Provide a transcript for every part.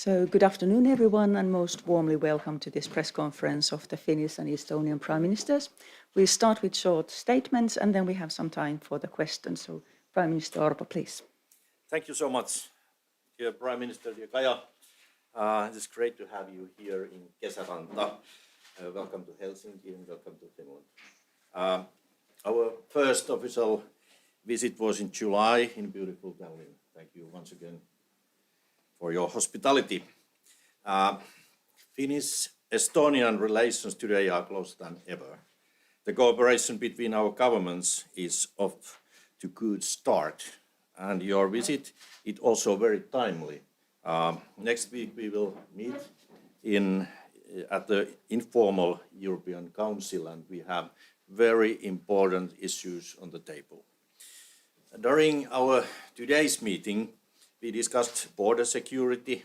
So good afternoon, everyone, and most warmly welcome to this press conference of the Finnish and Estonian Prime Ministers. We'll start with short statements and then we have some time for the questions. So Prime Minister Orpo, please. Thank you so much, dear Prime Minister, dear Kaja. It's great to have you here in Kesäranta. Welcome to Helsinki and welcome to Finland. Our first official visit was in July in beautiful Tallinn. Thank you once again for your hospitality. Finnish-Estonian relations today are closer than ever. The cooperation between our governments is off to a good start, and your visit is also very timely. Next week we will meet at the informal European Council, and we have very important issues on the table. During our today's meeting, we discussed border security,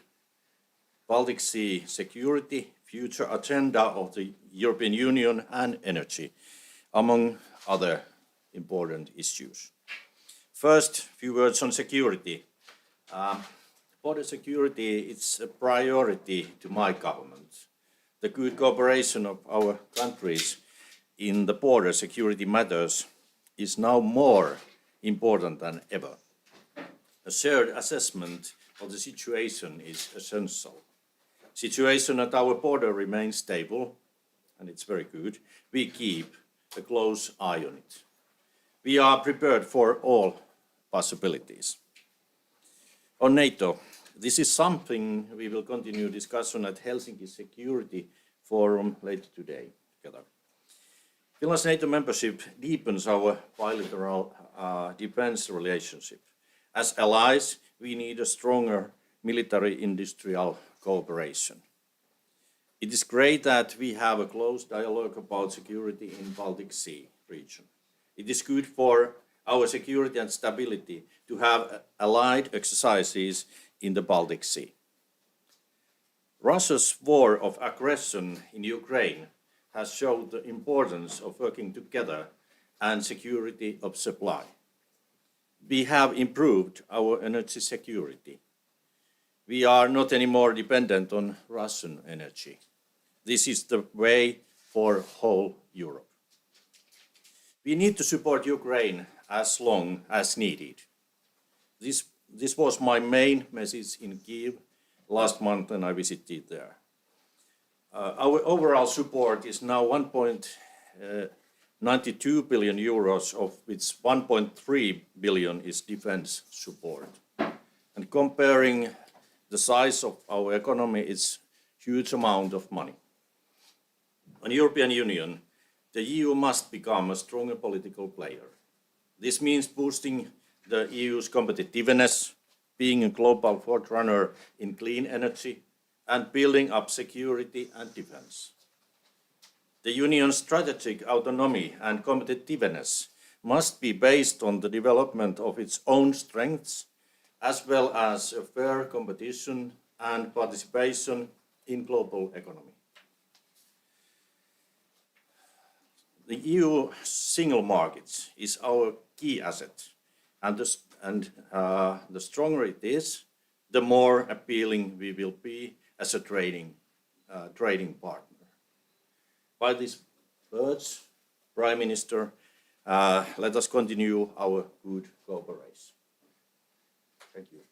Baltic Sea security, future agenda of the European Union and energy, among other important issues. First, a few words on security. Border security is a priority to my government. The good cooperation of our countries in the border security matters is now more important than ever. A shared assessment of the situation is essential. Situation at our border remains stable, and it's very good. We keep a close eye on it. We are prepared for all possibilities. On NATO, this is something we will continue discussion at Helsinki Security Forum later today together. Finland's NATO membership deepens our bilateral defense relationship. As allies, we need a stronger military-industrial cooperation. It is great that we have a close dialogue about security in the Baltic Sea region. It is good for our security and stability to have allied exercises in the Baltic Sea. Russia's war of aggression in Ukraine has shown the importance of working together and security of supply. We have improved our energy security. We are not anymore dependent on Russian energy. This is the way for whole Europe. We need to support Ukraine as long as needed. This was my main message in Kyiv last month when I visited there. Our overall support is now 1.92 billion euros, of which 1.3 billion is defense support. And comparing the size of our economy, it's a huge amount of money. On the European Union, the EU must become a stronger political player. This means boosting the EU's competitiveness, being a global forerunner in clean energy, and building up security and defense. The Union's strategic autonomy and competitiveness must be based on the development of its own strengths, as well as a fair competition and participation in global economy. The EU single market is our key asset, and the stronger it is, the more appealing we will be as a trading partner. By these words, Prime Minister, let us continue our good cooperation. Thank you.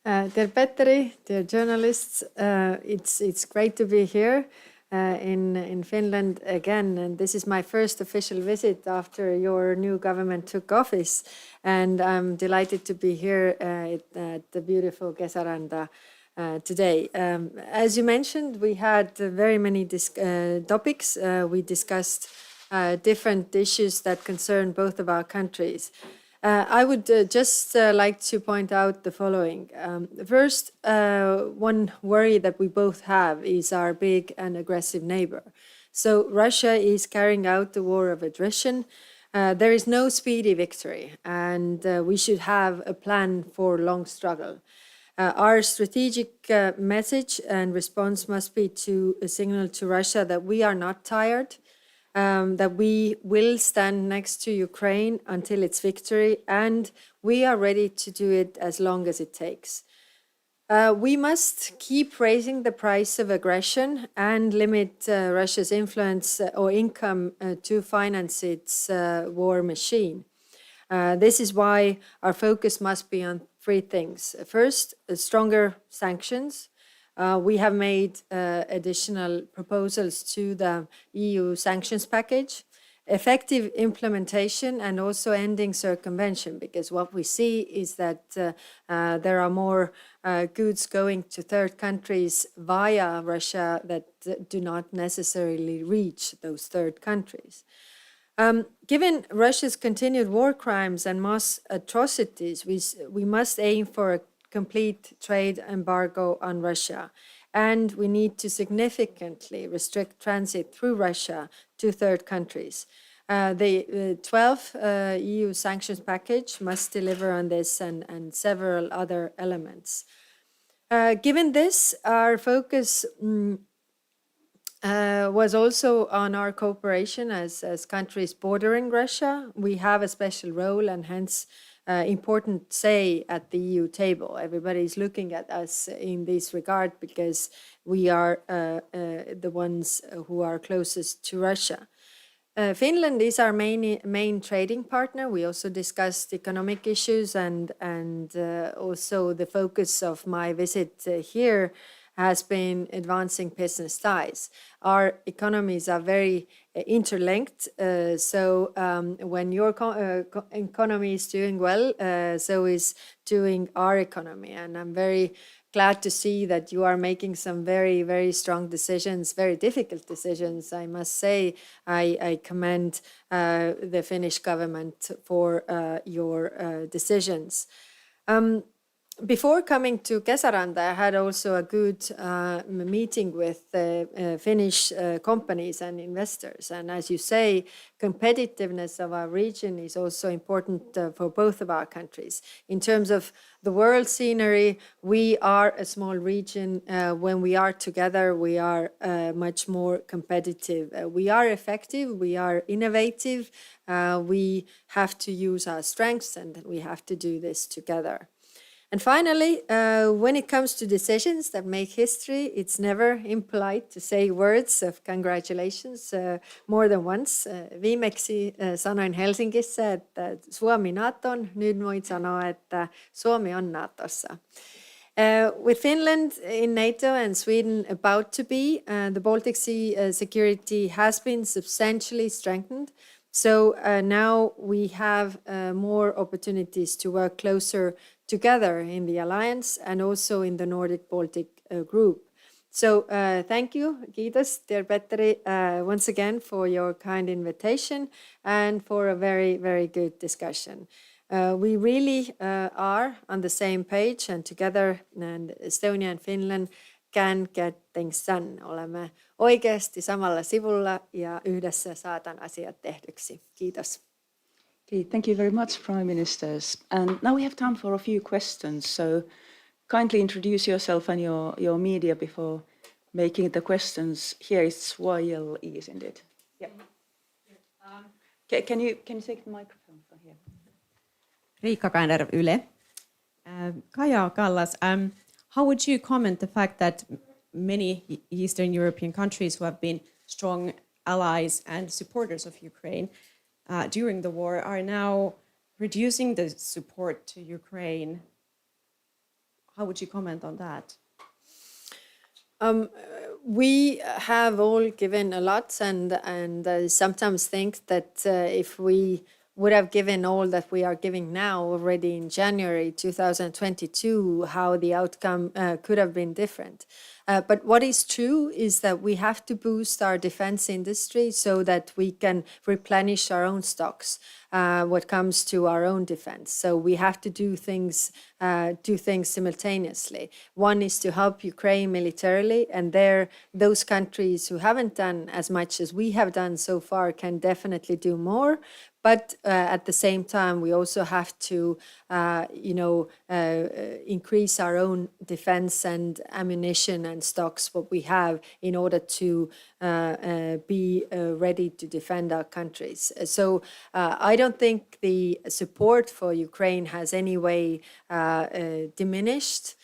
Dear Petteri, dear journalists, it's great to be here in Finland again, and this is my first official visit after your new government took office, and I'm delighted to be here at the beautiful Kesäranta today. As you mentioned, we had very many topics. We discussed different issues that concern both of our countries. I would just like to point out the following. First, one worry that we both have is our big and aggressive neighbor. So Russia is carrying out the war of aggression. There is no speedy victory, and we should have a plan for long struggle. Our strategic message and response must be to a signal to Russia that we are not tired, that we will stand next to Ukraine until its victory, and we are ready to do it as long as it takes. We must keep raising the price of aggression and limit Russia's influence or income to finance its war machine. This is why our focus must be on three things. First, stronger sanctions. We have made additional proposals to the EU sanctions package, effective implementation, and also ending circumvention, because what we see is that there are more goods going to third countries via Russia that do not necessarily reach those third countries. Given Russia's continued war crimes and mass atrocities, we must aim for a complete trade embargo on Russia, and we need to significantly restrict transit through Russia to third countries. The 12th EU sanctions package must deliver on this and several other elements. Given this, our focus was also on our cooperation as countries bordering Russia. We have a special role and hence important say at the EU table. Everybody is looking at us in this regard because we are the ones who are closest to Russia. Finland is our main trading partner. We also discussed economic issues and also the focus of my visit here has been advancing business ties. Our economies are very interlinked, so when your economy is doing well, so is doing our economy. And I'm very glad to see that you are making some very, very strong decisions, very difficult decisions. I must say, I commend the Finnish government for your decisions. Before coming to Kesäranta, I had also a good meeting with Finnish companies and investors. And as you say, competitiveness of our region is also important for both of our countries. In terms of the world scenery, we are a small region. When we are together, we are much more competitive. We are effective, we are innovative, we have to use our strengths, and we have to do this together. And finally, when it comes to decisions that make history, it's never impolite to say words of congratulations more than once. Viimeksi sanoin Helsingissä, että Suomi Naton, nyt voin sanoa, että Suomi on Natossa. With Finland in NATO and Sweden about to be, the Baltic Sea security has been substantially strengthened. So now we have more opportunities to work closer together in the alliance and also in the Nordic-Baltic group. So thank you, kiitos, dear Petteri, once again for your kind invitation and for a very, very good discussion. We really are on the same page, and together and Estonia and Finland can get things done. Olemme oikeasti samalla sivulla ja yhdessä saatan asiat tehdyksi. Kiitos. Okay, thank you very much, Prime Ministers. And now we have time for a few questions. So kindly introduce yourself and your media before making the questions. Here is YLE, isn't it? Yeah. Can you take the microphone from here? Riikka Kainer, Yle. Kaja Kallas, how would you comment the fact that many Eastern European countries who have been strong allies and supporters of Ukraine during the war are now reducing the support to Ukraine? How would you comment on that? We have all given a lot, and I sometimes think that if we would have given all that we are giving now already in January 2022, how the outcome could have been different. But what is true is that we have to boost our defense industry so that we can replenish our own stocks what comes to our own defense. So we have to do things simultaneously. One is to help Ukraine militarily, and those countries who haven't done as much as we have done so far can definitely do more. But at the same time, we also have to, increase our own defense and ammunition and Ukrainian stocks, what we have, in order to be ready to defend our countries. So I don't think the support for Ukraine has any way diminished.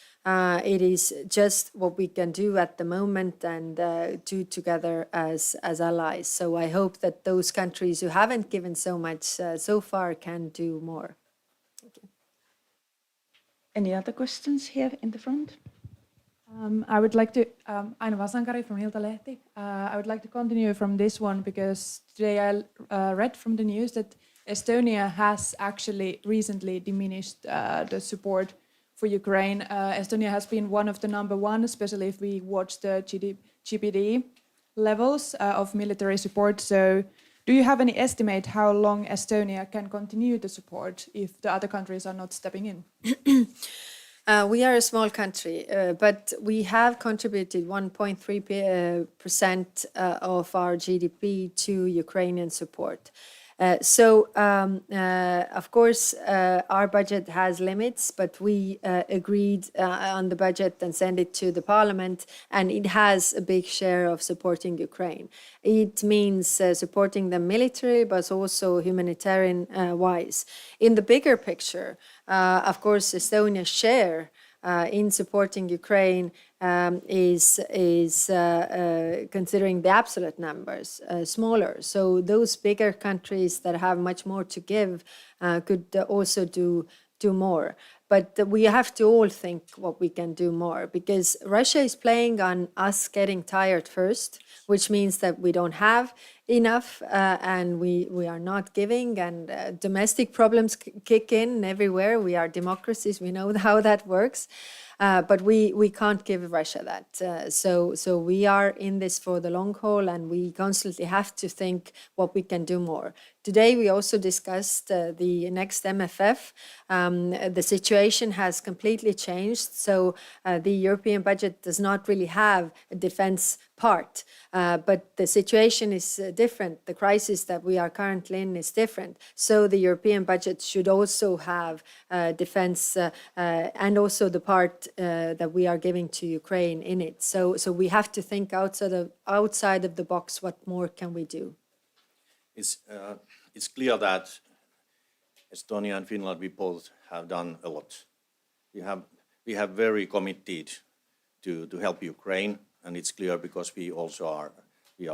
It is just what we can do at the moment and do together as allies. So I hope that those countries who haven't given so much so far can do more. Any other questions here in the front? I would like to, Aino Vasankari from Iltalehti. I would like to continue from this one because today I read from the news that Estonia has actually recently diminished the support for Ukraine. Estonia has been one of the number one, especially if we watch the GDP levels of military support. So do you have any estimate how long Estonia can continue the support if the other countries are not stepping in? We are a small country, but we have contributed 1.3% of our GDP to Ukrainian support. Of course, our budget has limits, but we agreed on the budget and sent it to the parliament, and it has a big share of supporting Ukraine. It means supporting them militarily, but also humanitarian-wise. In the bigger picture, of course, Estonia's share in supporting Ukraine is considering the absolute numbers smaller. So those bigger countries that have much more to give could also do more. But we have to all think what we can do more, because Russia is playing on us getting tired first, which means that we don't have enough and we are not giving, and domestic problems kick in everywhere. We are democracies, we know how that works. But we can't give Russia that. So we are in this for the long haul, and we constantly have to think what we can do more. Today we also discussed the next MFF. The situation has completely changed. So the European budget does not really have a defense part. But the situation is different. The crisis that we are currently in is different. So the European budget should also have defense and also the part that we are giving to Ukraine in it. So we have to think outside of the box. What more can we do? It's clear that Estonia and Finland, we both have done a lot. We have very committed to help Ukraine, and it's clear because we also are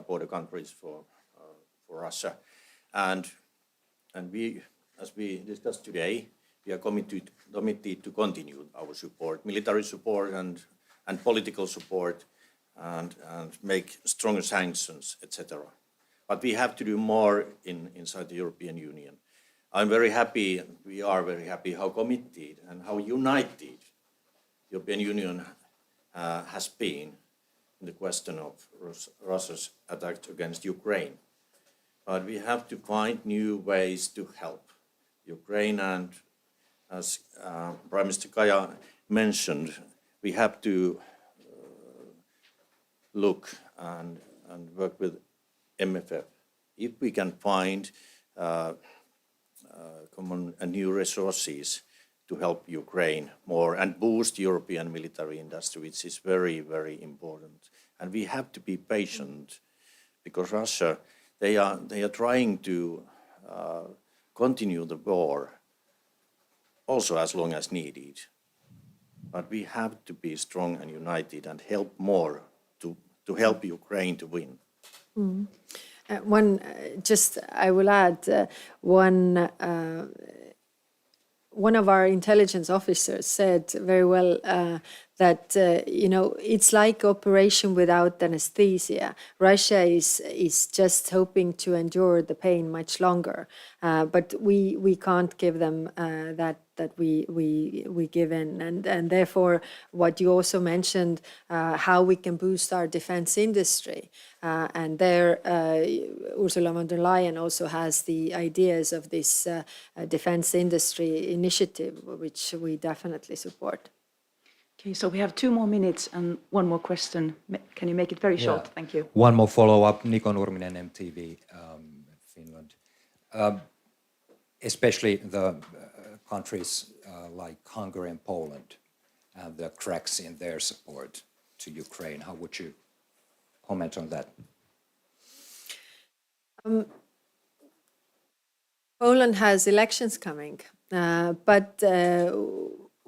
border countries for Russia, and we, as we discussed today, we are committed to continue our support, military support and political support, and make stronger sanctions, etc. But we have to do more inside the European Union. I'm very happy, we are very happy how committed and how united the European Union has been in the question of Russia's attack against Ukraine. But we have to find new ways to help Ukraine, and as Prime Minister Kaja mentioned, we have to look and work with MFF. If we can find common and new resources to help Ukraine more and boost European military industry, which is very, very important. And we have to be patient, because Russia, they are trying to continue the war also as long as needed. But we have to be strong and united and help more to help Ukraine to win. Mm. I will add one of our intelligence officers said very well that it's like operation without anesthesia. Russia is just hoping to endure the pain much longer, but we can't give them that we give in, and therefore what you also mentioned, how we can boost our defense industry, and there Ursula von der Leyen also has the ideas of this defense industry initiative, which we definitely support. Okay, so we have 2 more minutes and 1 more question. Can you make it very short? Thank you. One more follow-up. Niko Nurminen, MTV, Finland. Especially the countries like Hungary and Poland and the cracks in their support to Ukraine. How would you comment on that? Poland has elections coming, but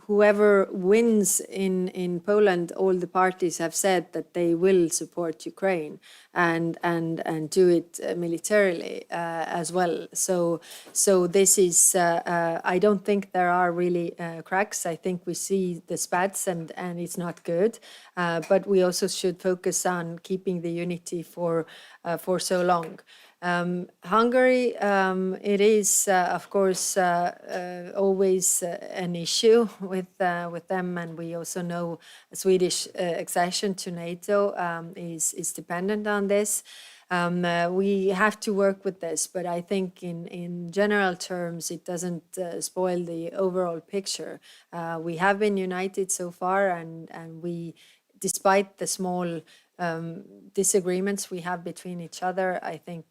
whoever wins in Poland, all the parties have said that they will support Ukraine and do it militarily as well. So this is, I don't think there are really cracks. I think we see the spats and it's not good. But we also should focus on keeping the unity for so long. Hungary, it is, of course, always an issue with them, and we also know Swedish accession to NATO is dependent on this. We have to work with this, but I think in general terms, it doesn't spoil the overall picture. We have been united so far, and we, despite the small disagreements we have between each other, I think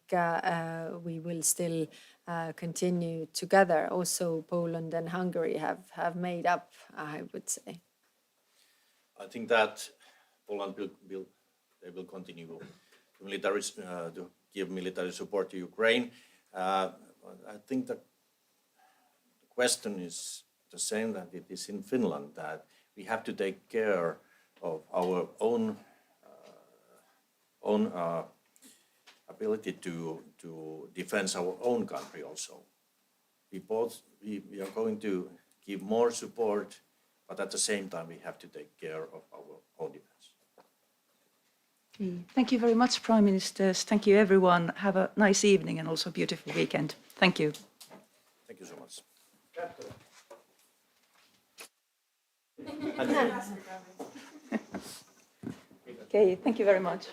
we will still continue together. Also, Poland and Hungary have made up, I would say. I think that Poland will continue to give military support to Ukraine. I think that the question is the same that it is in Finland, that we have to take care of our own ability to defend our own country also. We are going to give more support, but at the same time we have to take care of our own defense. Thank you very much, Prime Ministers. Thank you, everyone. Have a nice evening and also a beautiful weekend. Thank you. Thank you so much. Okay, thank you very much.